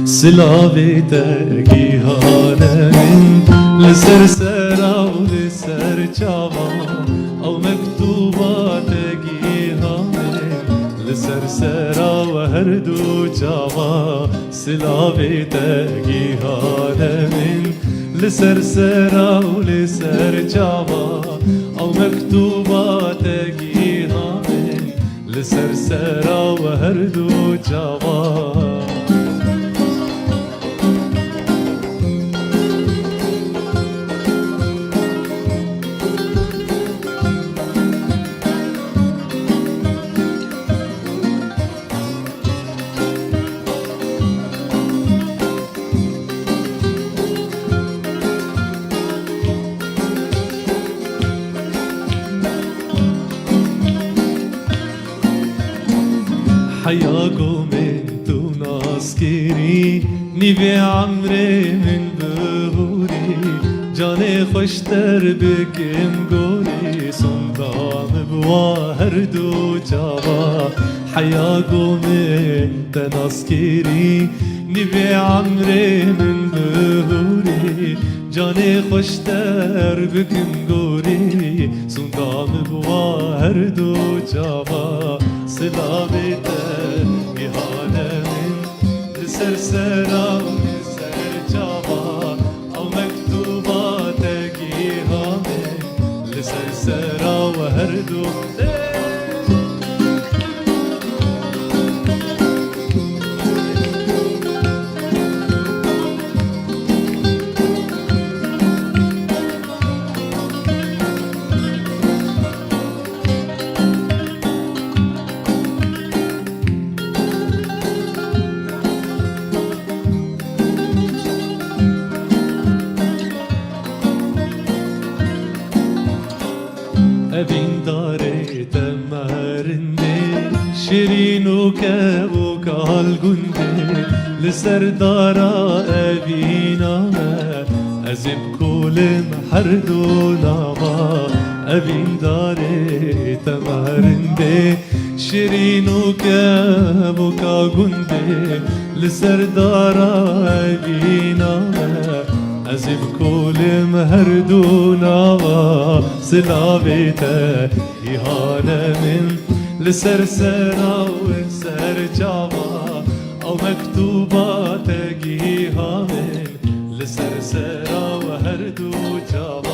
سلاویت گیهانم لسرسرا و لسر چاوا او مکتوبات گیهانم لسرسرا و هر دو چاوا سلاویت گیهانم لسرسرا و لسر چاوا او مکتوبات گیهانم لسرسرا و هر دو چاوا حياكم انتو ناسكري نيفي عمري من بهوري جاني خوشتر بكم قولي صندام بواهر دو جابا حياكم انت ناسكري نيفي عمري من بهوري جاني خوشتر بكم قولي صندام بواهر دو جابا سلاویت گیهانم لسرسرا و لسر چاوا او مکتوبات گیهانم لسرسرا و هر دو evin dare temerinde şirin u kevu kalgunde لسردارا evina ezib kulim her dunama evin dare temerinde şirin u kevu kalgunde لسردارا evina أزب كل مهردونا سلاويته إهانة من لسرسرا وسر جاوا أو مكتوبات إهانة لسرسرا وهردو جاوا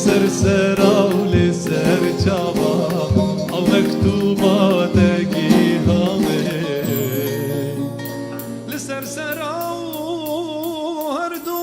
سرسرا ولسر جابا او مكتوبات گیهانه لسرسرا هر دو